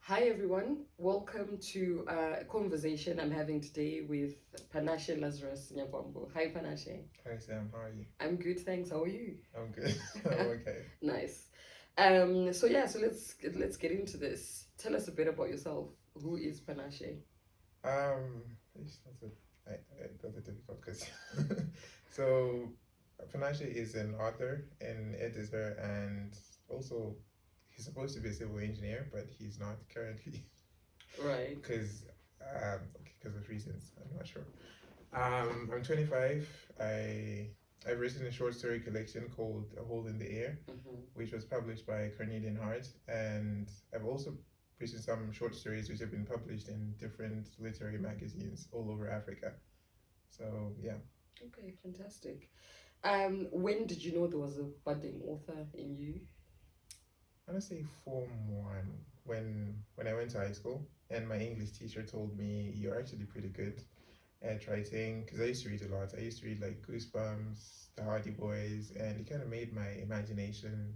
Hi everyone, welcome to a conversation I'm having today with Panashe Lazarus Nyagwambo. Hi Panashe. Hi Sam, how are you? I'm good, thanks. How are you? I'm good. I'm okay. Nice. So let's get into this. Tell us a bit about yourself. Who is Panashe? That's that's a difficult question. So, Panashe is an author, an editor, and also he's supposed to be a civil engineer, but he's not currently Right. because because of reasons I'm not sure. I'm 25. I've written a short story collection called A Hole in the Air, Mm-hmm. which was published by Carnelian Heart, and I've also written some short stories which have been published in different literary magazines all over Africa. So yeah, Okay, fantastic. When did you know there was a budding author in you? I want to say Form 1 when I went to high school, and my English teacher told me you're actually pretty good at writing because I used to read a lot. I used to read like Goosebumps, The Hardy Boys, and it kind of made my imagination,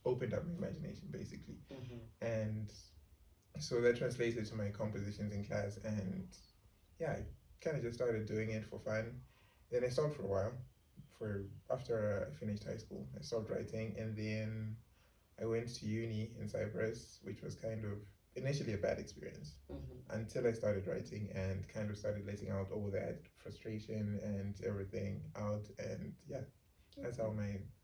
opened up my imagination basically. Mm-hmm. And so that translated to my compositions in class, and yeah, I kind of just started doing it for fun. Then I stopped for a while. For after I finished high school, I stopped writing, and then I went to uni in Cyprus, which was kind of initially a bad experience Mm-hmm. until I started writing and kind of started letting out all that frustration and everything out. And yeah, that's how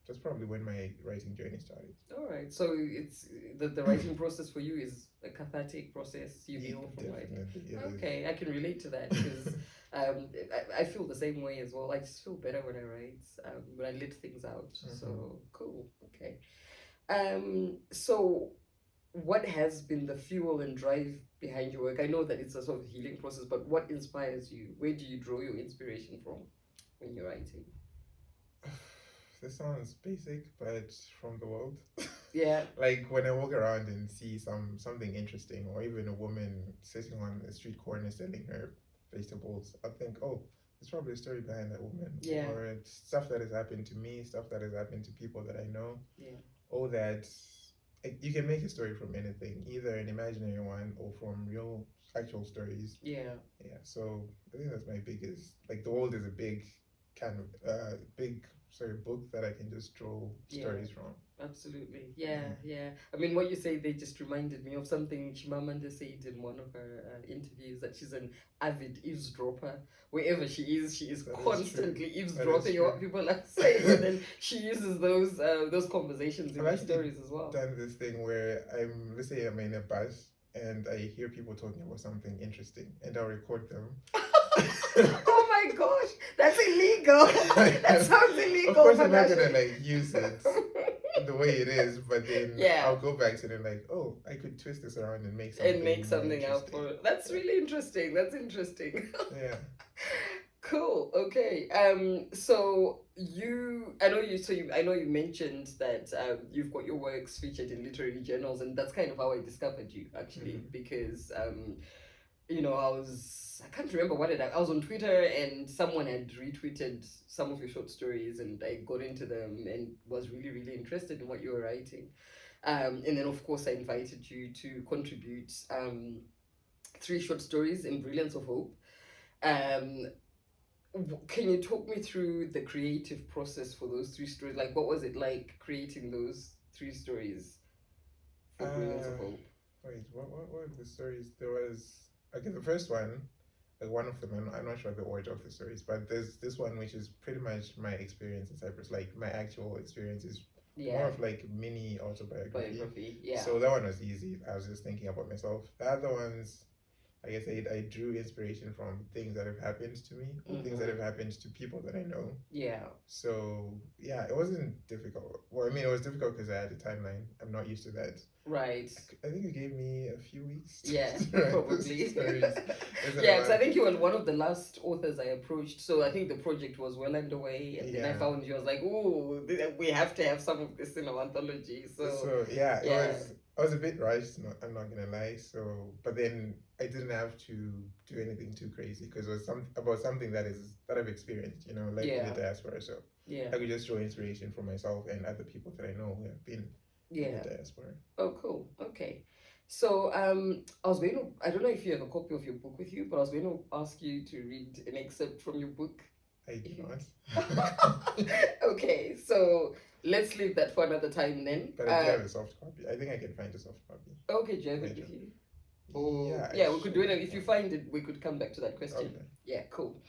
that's probably when my writing journey started. All right. So it's the writing process for you is a cathartic process. You heal from writing. Definitely, it is. Okay, I can relate to that because I feel the same way as well. I just feel better when I write, when I let things out. So cool. Okay. So what has been the fuel and drive behind your work? I know that it's a sort of healing process, but what inspires you? Where do you draw your inspiration from when you're writing? This sounds basic, but from the world. Yeah. Like when I walk around and see something interesting, or even a woman sitting on a street corner selling her vegetables, I think, oh, there's probably a story behind that woman, Yeah. or it's stuff that has happened to me, stuff that has happened to people that I know. Yeah. All that you can make a story from anything, either an imaginary one or from real actual stories. Yeah. Yeah, so I think that's my biggest. Like the world is a big kind of big sorry book that I can just draw Yeah. stories from. Absolutely. Yeah, yeah. I mean, what you say, they just reminded me of something Chimamanda said in one of her interviews that she's an avid eavesdropper. Wherever she is That is true. constantly That is eavesdropping on what true. people are saying, and then she uses those conversations in I've her actually stories as well. done this thing where let's say I'm in a bus and I hear people talking about something interesting and I'll record them. Oh my gosh, that's illegal. That sounds illegal. Of course, I'm not Panashe. gonna like use it the way it is, but then Yeah. I'll go back to it and like, oh, I could twist this around and make something And make more something out interesting. for it. That's really interesting. That's interesting. Yeah. Cool. Okay. So I know you mentioned that you've got your works featured in literary journals, and that's kind of how I discovered you actually, because I can't remember what I was on Twitter and someone had retweeted some of your short stories, and I got into them and was really really interested in what you were writing. And then of course I invited you to contribute three short stories in Brilliance of Hope. Um, can you talk me through the creative process for those three stories? Like, what was it like creating those three stories for Brilliance of Uh, Hope? Wait, what were the stories? There was okay, the first one, like one of them. I'm not sure the order of the stories, but there's this one which is pretty much my experience in Cyprus. Like my actual experience is more Yeah, of like mini autobiography. biography. Yeah. So that one was easy. I was just thinking about myself. The other ones, like I said, I drew inspiration from things that have happened to me or things that have happened to people that I know. Yeah. So yeah, it wasn't difficult. Well, I mean, it was difficult because I had a timeline. I'm not used to that. Right. I think it gave me a few weeks. Yeah, To write probably. stories. Yeah, because I think you were one of the last authors I approached. So I think the project was well underway, and then I Yeah. found you. I was like, "Oh, we have to have some of this in our anthology." So yeah, it yeah, was. I was a bit rushed. I'm not gonna lie. So, but then I didn't have to do anything too crazy because it was about something that I've experienced. Like in yeah, the diaspora. So yeah, I could just draw inspiration from myself and other people that I know who have been in yeah. the diaspora. Oh, cool. Okay. So I was going to, I don't know if you have a copy of your book with you, but I was going to ask you to read an excerpt from your book. I do not. Okay, so let's leave that for another time then. But I do have a soft copy. I think I can find a soft copy. Okay, do you have it later. with you? Or Yeah, yeah, we could do it. If you find it, we could come back to that question. Okay. Yeah, cool.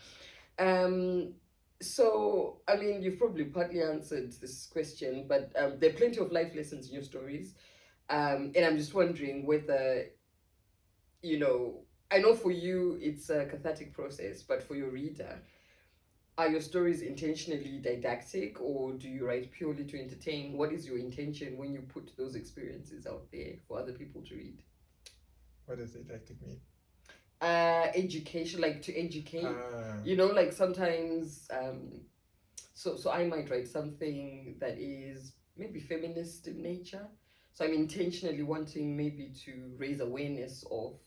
So I mean, you've probably partly answered this question, but there are plenty of life lessons in your stories. And I'm just wondering whether, you know, I know for you it's a cathartic process, but for your reader, are your stories intentionally didactic, or do you write purely to entertain? What is your intention when you put those experiences out there for other people to read? What does didactic mean? Education, like to educate. Ah, You know, like sometimes so I might write something that is maybe feminist in nature. So I'm intentionally wanting maybe to raise awareness of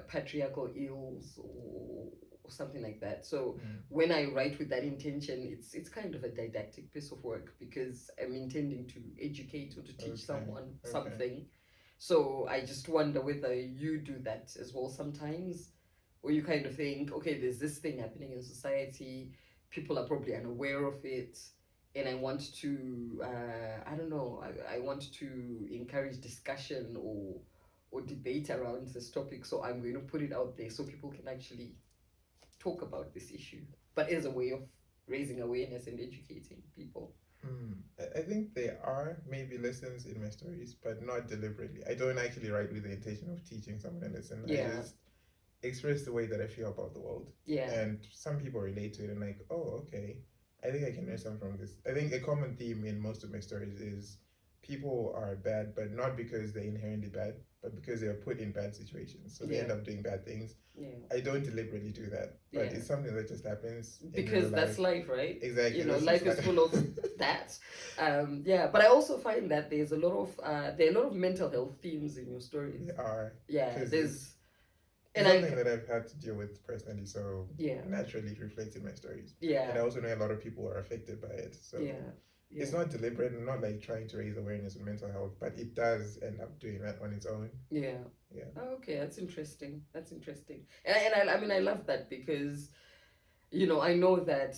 patriarchal ills, or something like that. So when I write with that intention, it's kind of a didactic piece of work because I'm intending to educate or to teach someone something. So I just wonder whether you do that as well sometimes, where you kind of think, okay, there's this thing happening in society, people are probably unaware of it, and I want to, I don't know, I want to encourage discussion or debate around this topic. So I'm going to put it out there so people can actually talk about this issue, but as a way of raising awareness and educating people. I think there are maybe lessons in my stories, but not deliberately. I don't actually write with the intention of teaching someone a lesson. Yeah. I just express the way that I feel about the world. Yeah. And some people relate to it and like, oh, okay, I think I can learn something from this. I think a common theme in most of my stories is people are bad, but not because they're inherently bad, but because they are put in bad situations. So they end up doing bad things. Yeah. I don't deliberately do that, but it's something that just happens. Because that's life, right? Exactly. You know, life is full of that. Yeah, but I also find that there's a lot of there are a lot of mental health themes in your stories. There are. Yeah, there's and something that I've had to deal with personally, so yeah, naturally it reflects in my stories. Yeah. And I also know a lot of people are affected by it. So yeah. It's not deliberate and not like trying to raise awareness of mental health, but it does end up doing that on its own. Yeah. Yeah. Oh, okay, that's interesting. That's interesting. And I mean, I love that because, you know, I know that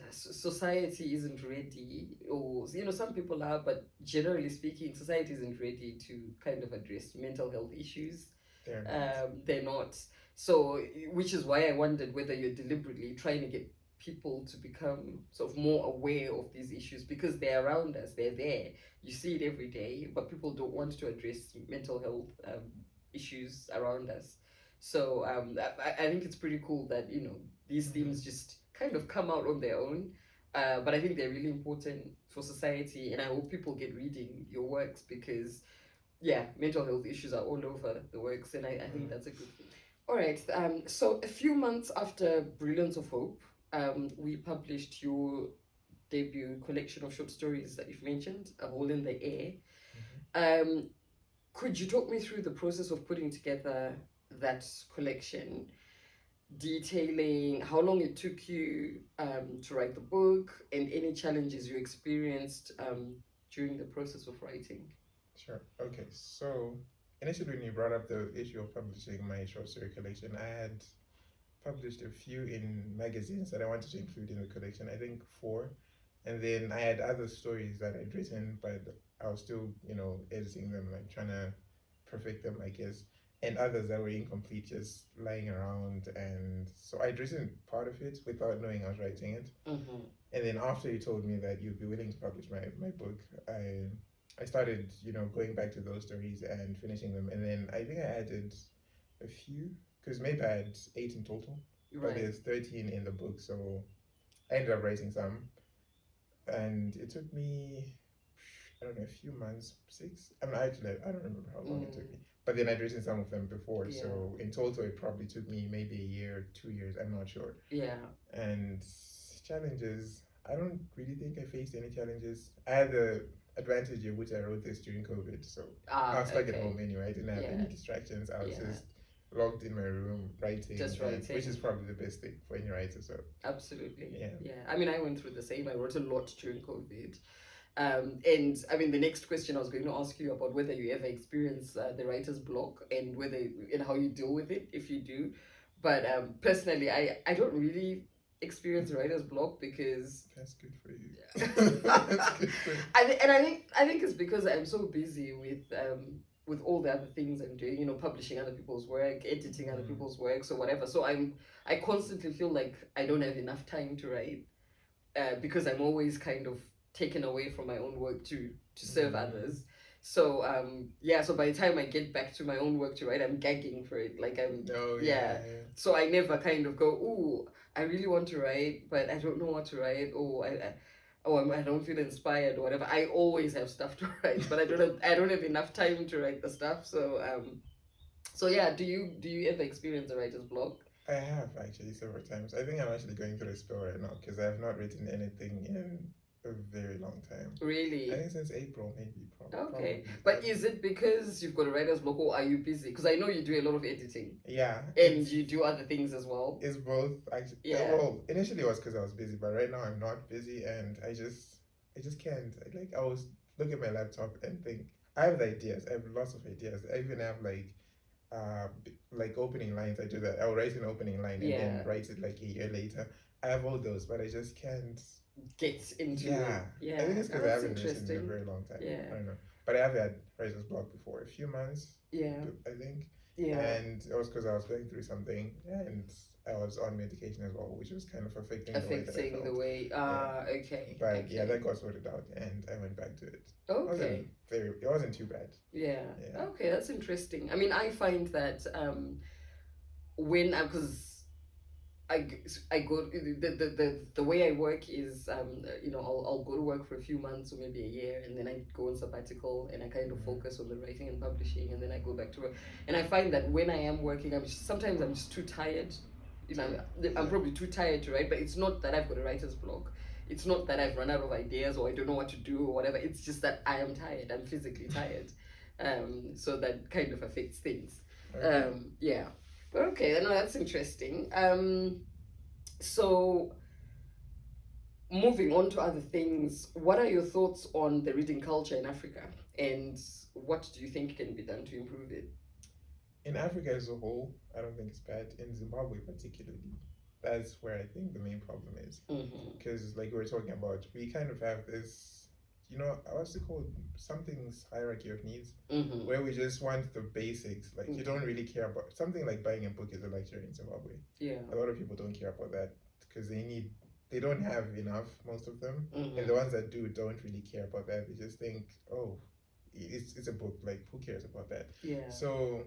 society isn't ready, or, you know, some people are, but generally speaking, society isn't ready to kind of address mental health issues. They're not. So, which is why I wondered whether you're deliberately trying to get people to become sort of more aware of these issues because they're around us, they're there. You see it every day, but people don't want to address mental health issues around us. So I think it's pretty cool that, you know, these themes just kind of come out on their own. But I think they're really important for society, and I hope people get reading your works because, yeah, mental health issues are all over the works, and I think that's a good thing. All right. So a few months after Brilliance of Hope, we published your debut collection of short stories that you've mentioned, A Hole in the Air. Could you talk me through the process of putting together that collection, detailing how long it took you to write the book and any challenges you experienced during the process of writing? Sure. Okay. So initially, when you brought up the issue of publishing my short story collection, I had published a few in magazines that I wanted to include in the collection. I think 4, and then I had other stories that I'd written, but I was still, you know, editing them, like trying to perfect them, I guess. And others that were incomplete, just lying around. And so I'd written part of it without knowing I was writing it. And then after you told me that you'd be willing to publish my book, I started, you know, going back to those stories and finishing them. And then I think I added a few, because maybe I had 8 in total, but there's 13 in the book. So I ended up writing some, and it took me, I don't know, a few months, 6. I don't remember how long it took me. But then I'd written some of them before, so in total it probably took me maybe a year, 2 years. I'm not sure. Yeah. And challenges, I don't really think I faced any challenges. I had the advantage of which I wrote this during COVID, so I was stuck at home anyway. I didn't have any distractions. I was just locked in my room writing, which is probably the best thing for any writer. So absolutely, yeah. I mean, I went through the same. I wrote a lot during COVID. And I mean, the next question I was going to ask you about whether you ever experience the writer's block and whether and how you deal with it if you do. But personally, I don't really experience writer's block because That's good for you. That's good for you. I think it's because I'm so busy with all the other things I'm doing, publishing other people's work, editing other people's work, so whatever. So I constantly feel like I don't have enough time to write, because I'm always kind of taken away from my own work to serve others. So yeah, so by the time I get back to my own work to write, I'm gagging for it. Like yeah. So I never kind of go, oh, I really want to write, but I don't know what to write, or I don't feel inspired or whatever. I always have stuff to write, but I don't have enough time to write the stuff. So yeah, do you ever experience a writer's block? I have actually several times. I think I'm actually going through a spell right now because I have not written anything in a very long time. Really? I think since April, maybe. Okay, Probably. but is it because you've got a writer's block, or are you busy? Because I know you do a lot of editing Yeah. and you do other things as well. It's both actually. Yeah. Well, initially it was because I was busy, but right now I'm not busy, and I just can't. Like, I was look at my laptop and think I have the ideas. I have lots of ideas. I even have like opening lines. I do that. I'll write an opening line and then write it like a year later. I have all those, but I just can't get into Yeah. it. I think it's because I haven't written in a interesting. very long time. Yeah. I don't know. But I have had writer's block before, a few months, Yeah. I think. Yeah. And it was because I was going through something and I was on medication as well, which was kind of affecting the way that I felt. Okay. But Okay. yeah, that got sorted out and I went back to it. Okay. It wasn't too bad. Yeah. Yeah. Okay, that's interesting. I mean, I find that when I because I go the way I work is I'll go to work for a few months or maybe a year, and then I go on sabbatical and I kind of focus on the writing and publishing, and then I go back to work. And I find that when I am working, sometimes I'm just too tired. I'm probably too tired to write, but it's not that I've got a writer's block. It's not that I've run out of ideas or I don't know what to do or whatever. It's just that I am tired. I'm physically tired. So that kind of affects things. Okay. Yeah. Okay, no, that's interesting. So moving on to other things, what are your thoughts on the reading culture in Africa, and what do you think can be done to improve it? In Africa as a whole, I don't think it's bad. In Zimbabwe particularly, that's where I think the main problem is. Because like we were talking about, we kind of have this, what's it called? Something's hierarchy of needs, where we just want the basics. Like you don't really care about something like buying a book is a luxury in Zimbabwe. Yeah. A lot of people don't care about that because they don't have enough, most of them. And the ones that do don't really care about that. They just think, oh, it's a book. Like who cares about that? Yeah. So,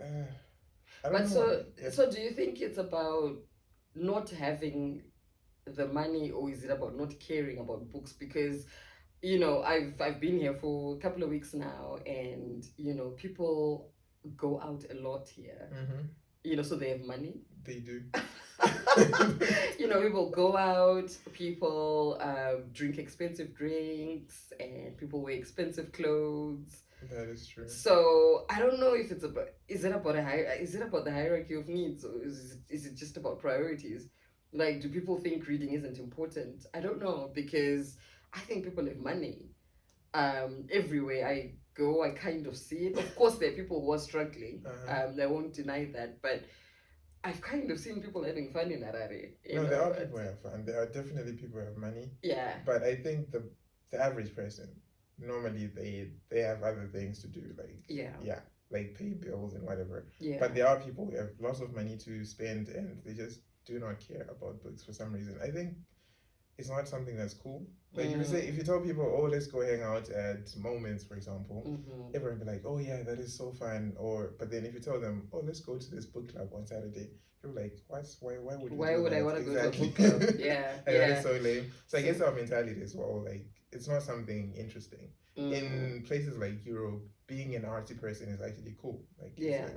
I don't know. So do you think it's about not having the money, or is it about not caring about books? Because I've been here for a couple of weeks now, and people go out a lot here. So they have money. They do. People go out, people drink expensive drinks, and people wear expensive clothes. That is true. So I don't know if is it about the hierarchy of needs, or is it just about priorities? Like, do people think reading isn't important? I don't know, because I think people have money. Everywhere I go, I kind of see it. Of course, there are people who are struggling. I won't deny that, but I've kind of seen people having fun in Harare. There are people who have fun. There are definitely people who have money. Yeah. But I think the average person, normally they have other things to do, like pay bills and whatever. Yeah. But there are people who have lots of money to spend and they just do not care about books for some reason. I think it's not something that's cool. Like if you tell people, oh, let's go hang out at Moments, for example, everyone will be like, oh yeah, that is so fun. But then if you tell them, oh, let's go to this book club on Saturday, people are like, what? Why would I want to go to a book club? Yeah. That is so lame. So I guess our mentality as well, like, it's not something interesting. In places like Europe, being an artsy person is actually cool. Like, yeah.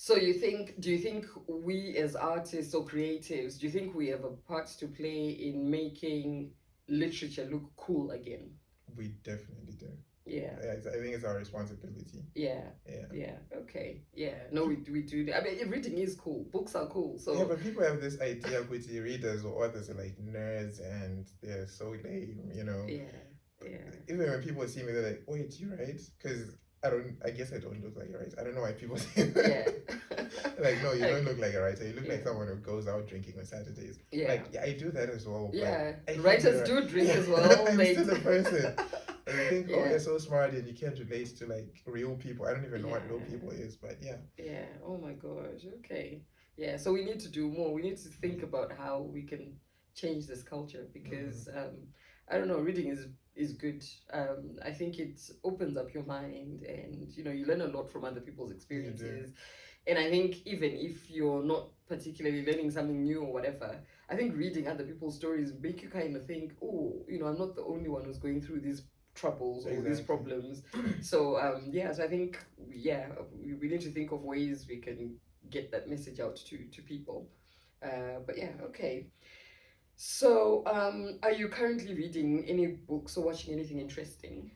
So do you think we as artists or creatives, do you think we have a part to play in making literature look cool again? We definitely do. Yeah. I think it's our responsibility. Yeah. Yeah. Yeah. Okay. Yeah. No, we do. I mean, reading is cool. Books are cool. Yeah, So but people have this idea which readers or authors are like nerds and they're so lame, you know. yeah. Yeah. Even when people see me, they're like, "Wait, you right?" Because I don't. I guess I don't look like a writer. I don't know why people say that. Yeah. Like, no, you Like, don't look like a writer. You look like yeah. someone who goes out drinking on Saturdays. Yeah. Like, yeah, I do that as well. Yeah. But I Writers do drink as well. I'm Like, still a person. And you think, oh, yeah. you're so smart and you can't relate to like real people. I don't even know what real Yeah. people is, but yeah. Yeah. Oh my gosh. Okay. Yeah. So we need to do more. We need to think about how we can change this culture because I don't know. Reading is good. I think it opens up your mind, and you know you learn a lot from other people's experiences. And I think even if you're not particularly learning something new or whatever, I think reading other people's stories make you kind of think, oh, you know, I'm not the only one who's going through these troubles or these problems. So yeah, so I think we need to think of ways we can get that message out to people. But yeah, okay. So are you currently reading any books or watching anything interesting?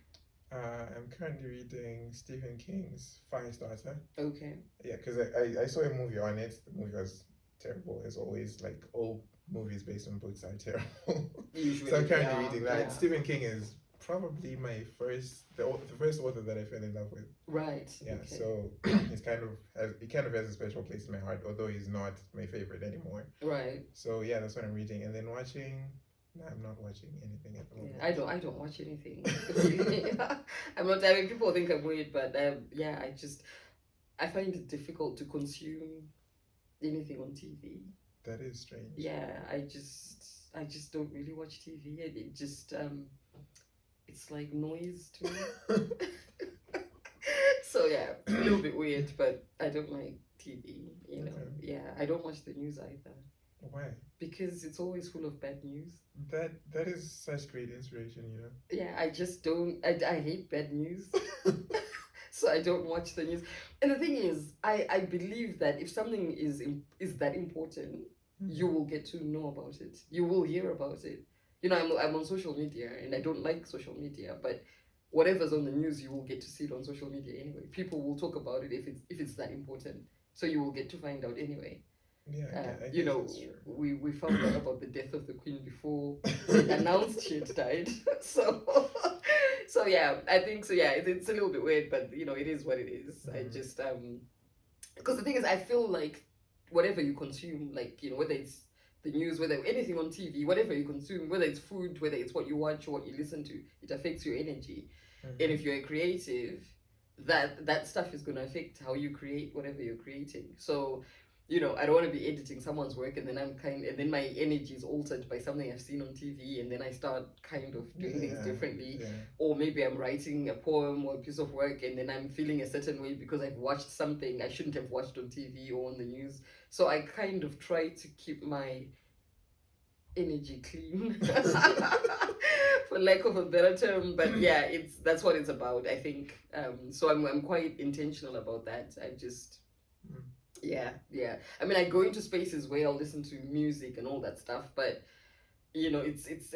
I'm currently reading Stephen King's Firestarter. Okay. Yeah, because I saw a movie on it. The movie was terrible, as always. Like, all movies based on books are terrible. Usually, So I'm currently reading that. yeah. Stephen King is probably the first author that I fell in love with. Right. Yeah, Okay. so he kind of has a special place in my heart, although he's not my favorite anymore. Right. So yeah, that's what I'm reading, and then watching. No, I'm not watching anything at the moment. Yeah, I don't watch anything. I'm not. I mean, people think I'm weird, but yeah, I find it difficult to consume anything on TV. That is strange. Yeah, I just don't really watch TV. It just it's like noise to me. So yeah, a little bit weird, but I don't like TV. You know, yeah, I don't watch the news either. Why? Because it's always full of bad news. That is such great inspiration, you know. Yeah, I just don't. I hate bad news, so I don't watch the news. And the thing is, I believe that if something is that important, you will get to know about it. You will hear about it. You know, I'm on social media, and I don't like social media, but whatever's on the news, you will get to see it on social media anyway. People will talk about it if it's that important, so you will get to find out anyway. Yeah, I you know, we found out about the death of the Queen before they announced she had died. So yeah, I think so. Yeah, it's a little bit weird, but you know, it is what it is. I just because the thing is, I feel like whatever you consume, like you know, whether it's the news, whether anything on TV, whatever you consume, whether it's food, whether it's what you watch or what you listen to, it affects your energy. And if you're a creative, that stuff is going to affect how you create whatever you're creating. So you know, I don't want to be editing someone's work and then my energy is altered by something I've seen on TV, and then I start kind of doing things differently. Yeah. Or maybe I'm writing a poem or a piece of work and then I'm feeling a certain way because I've watched something I shouldn't have watched on TV or on the news. So I kind of try to keep my energy clean, for lack of a better term. But yeah, that's what it's about, I think. So I'm quite intentional about that. I just yeah. I mean, I go into spaces where I'll listen to music and all that stuff, but you know,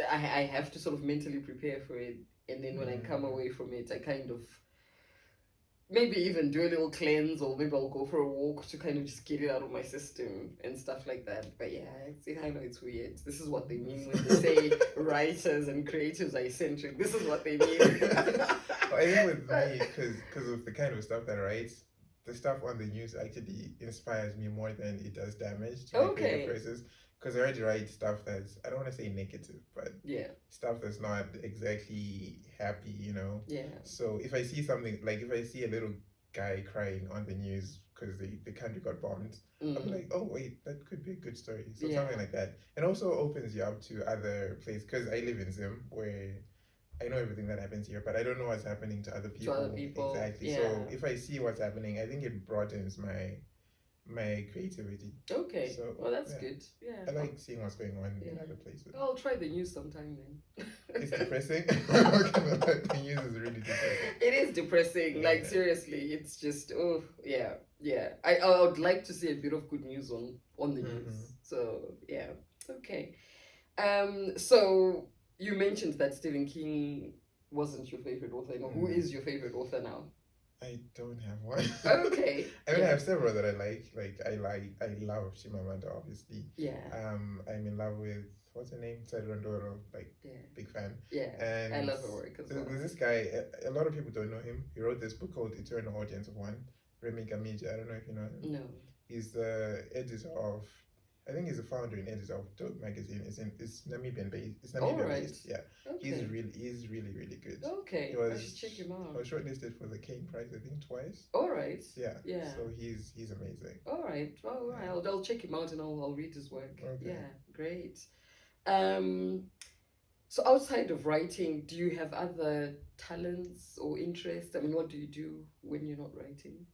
I have to sort of mentally prepare for it, and then when I come away from it, I kind of maybe even do a little cleanse, or maybe I'll go for a walk to kind of just get it out of my system and stuff like that. But yeah, I know it's weird. This is what they mean when they say writers and creatives are eccentric. This is what they mean. Well, I think with me, because of the kind of stuff that I write, the stuff on the news actually inspires me more than it does damage to my creative process. Because I already write stuff that's, I don't want to say negative, but stuff that's not exactly happy, you know? Yeah. So if I see something, like if I see a little guy crying on the news because the country got bombed, I'll be like, oh wait, that could be a good story. So something like that. And also opens you up to other places, because I live in Zim, where I know everything that happens here, but I don't know what's happening to other people. Exactly. Yeah. So if I see what's happening, I think it broadens my creativity. Okay. So, well, that's good. Yeah. I like seeing what's going on in other places. I'll try the news sometime then. It's depressing. The news is really depressing. It is depressing. Like seriously, it's just yeah. I would like to see a bit of good news on the news. So yeah. Okay. So you mentioned that Stephen King wasn't your favorite author? Who is your favorite author now? I don't have one. Okay. I mean, I have several that I like. I love Chimamanda, obviously. Yeah. I'm in love with, what's her name? Rondoro, big fan. Yeah. And I love her work as well. There's this guy, a lot of people don't know him. He wrote this book called Eternal Audience of One, Remy Gamija. I don't know if you know him. No. He's the editor of, I think he's the founder and editor of Dope magazine. It's Namibian based. It's Namibian based. Yeah. Okay. He's really good. Okay. I should check him out. I was shortlisted for the Kane Prize, I think, twice. All right. Yeah. Yeah. So he's amazing. All right. All right. I'll check him out and I'll read his work. Okay. Yeah. Great. So outside of writing, do you have other talents or interests? I mean, what do you do when you're not writing?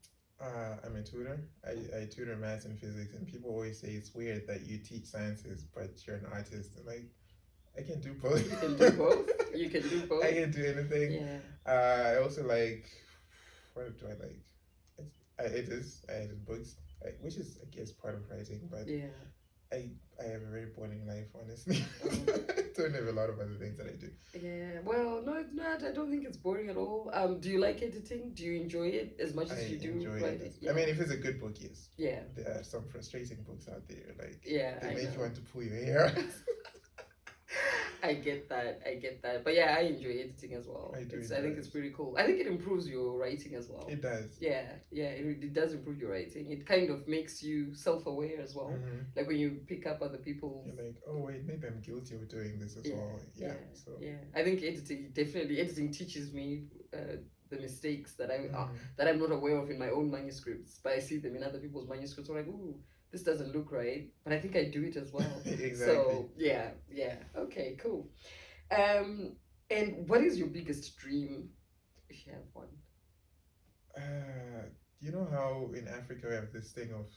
I'm a tutor. I tutor maths and physics, and people always say it's weird that you teach sciences, but you're an artist. I'm like, I can do both. You can do both? You can do both? I can do anything. Yeah. I also like, what do I like? I edit books, which is, I guess, part of writing, but yeah. I have a very boring life, honestly. I don't have a lot of other things that I do. Yeah, well, no, I don't think it's boring at all. Do you like editing? Do you enjoy it as much as you do writing? Yeah. I mean, if it's a good book, yes. Yeah. There are some frustrating books out there, they make you want to pull your hair out. I get that. But yeah, I enjoy editing as well. I think it's pretty cool. I think it improves your writing as well. It does. Yeah, it does improve your writing. It kind of makes you self-aware as well. Mm-hmm. Like when you pick up other people's... You're like, oh wait, maybe I'm guilty of doing this as well. Yeah. I think editing teaches me the mistakes that I'm not aware of in my own manuscripts, but I see them in other people's manuscripts. I'm like, ooh, this doesn't look right, but I think I do it as well. Exactly. So yeah. Okay, cool. And what is your biggest dream, if you have one? You know how in Africa we have this thing of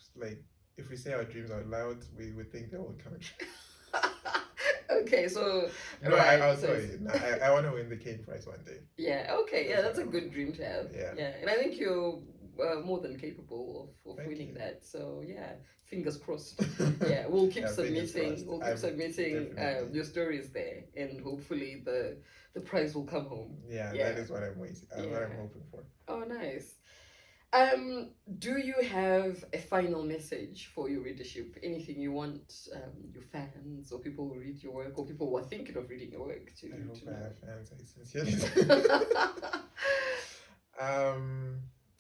if we say our dreams out loud, we would think they will come true. Okay, so no, I'll tell you. No, I want to win the Kane Prize one day. Yeah. Okay. Yeah, that's a good dream to have. Yeah. And I think you're more than capable of winning that. So yeah, fingers crossed. Yeah, we'll keep submitting. We'll keep submitting your stories there, and hopefully the prize will come home. Yeah, that is what I'm waiting. What I'm hoping for. Oh, nice. Do you have a final message for your readership? Anything you want your fans or people who read your work or people who are thinking of reading your work to? I hope to I have fans. I sincerely.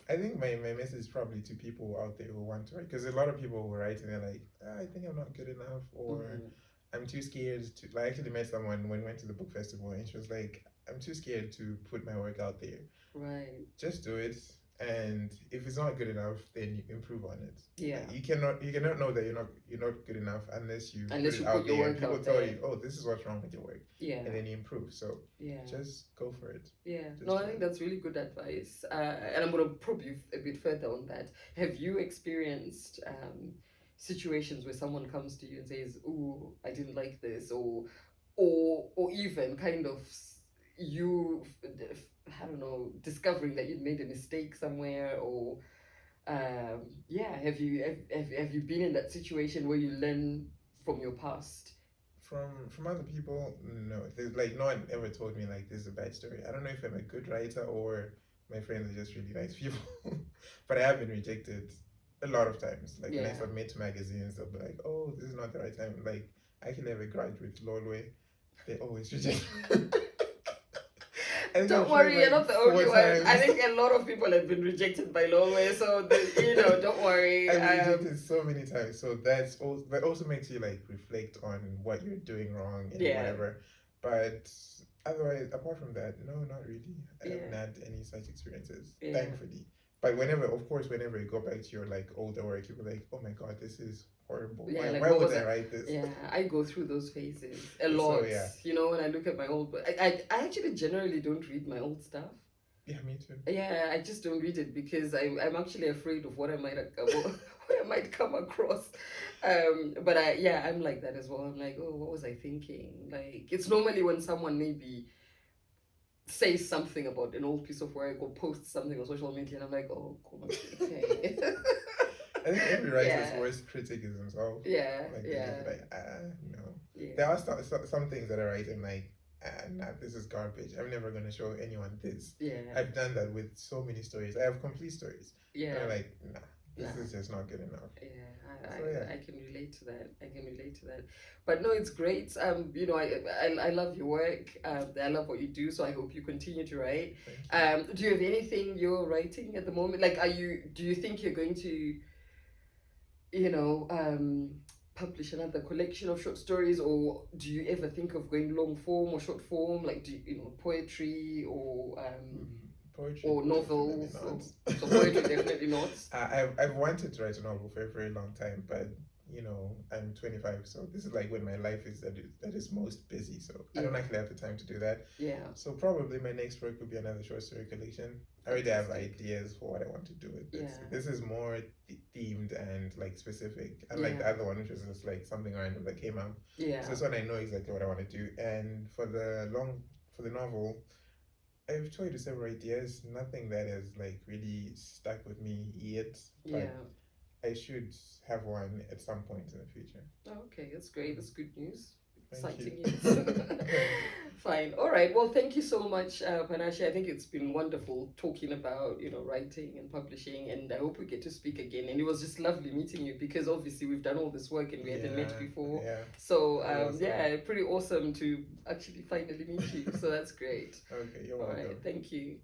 I think my message is probably to people out there who want to write, because a lot of people who write and they're like, I think I'm not good enough, or I'm too scared to. I actually met someone when we went to the book festival, and she was like, I'm too scared to put my work out there. Right. Just do it. And if it's not good enough, then you improve on it. Yeah. You cannot know that you're not good enough unless you put your work and people tell there. you, oh, this is what's wrong with your work. Yeah. And then you improve. So just go for it. Yeah. I think that's really good advice. And I'm gonna probe you a bit further on that. Have you experienced situations where someone comes to you and says, "Ooh, I didn't like this," or even kind of you, I don't know, discovering that you'd made a mistake somewhere, or have you been in that situation where you learn from your past? From other people, no. No one ever told me this is a bad story. I don't know if I'm a good writer or my friends are just really nice people. But I have been rejected a lot of times. When I submit to magazines, they'll be like, oh, this is not the right time. I can have a graduate Lolwe. They always reject me. Don't worry, you're not the only one. I think a lot of people have been rejected by Lolwe, so don't worry. I've been rejected so many times, so that also makes you reflect on what you're doing wrong and whatever. But otherwise, apart from that, no, not really. I haven't had any such experiences, thankfully. But whenever you go back to your older work, you'll be like, oh my god, this is horrible. Yeah, why would I write this? Yeah, I go through those phases a lot. So, when I look at my old, I actually generally don't read my old stuff. Yeah, me too. Yeah, I just don't read it because I'm actually afraid of what I might come across. But I'm like that as well. I'm like, oh, what was I thinking? It's normally when someone maybe says something about an old piece of work or posts something on social media, and I'm like, oh, cool, okay. I think every writer's worst critic is himself. Yeah. No. Yeah. There are some things that I write and I nah, this is garbage. I'm never gonna show anyone this. Yeah. I've done that with so many stories. I have complete stories. Yeah. And I'm like, nah, this Nah. is just not good enough. Yeah, So yeah. I can relate to that. I can relate to that. But no, it's great. You know, I love your work. I love what you do. So I hope you continue to write. Thank you. Do you have anything you're writing at the moment? Like, do you think you're going to, you know, publish another collection of short stories, or do you ever think of going long form or short form? Like, do you know, poetry Poetry, or definitely novels? not. So poetry definitely not. I've wanted to write a novel for a very long time, but you know, I'm 25, so this is like when my life is that is most busy. So I don't Yeah. actually have the time to do that. Yeah. So probably my next work would be another short story collection. I already have ideas for what I want to do with this. Yeah. This is more themed and like specific, unlike the other one, which was just like something random that came out. Yeah. So this one I know exactly what I want to do. And for the novel, I've toyed with several ideas. Nothing that has like really stuck with me yet, but Yeah. I should have one at some point in the future. Oh, okay, that's great. That's good news. Thank Exciting you. news. Fine. All right. Well, thank you so much, Panashe. I think it's been wonderful talking about, you know, writing and publishing, and I hope we get to speak again. And it was just lovely meeting you because obviously we've done all this work and we hadn't met before. Yeah. So Awesome. yeah, pretty awesome to actually finally meet you. So that's great. Okay, you're All welcome. right. Thank you.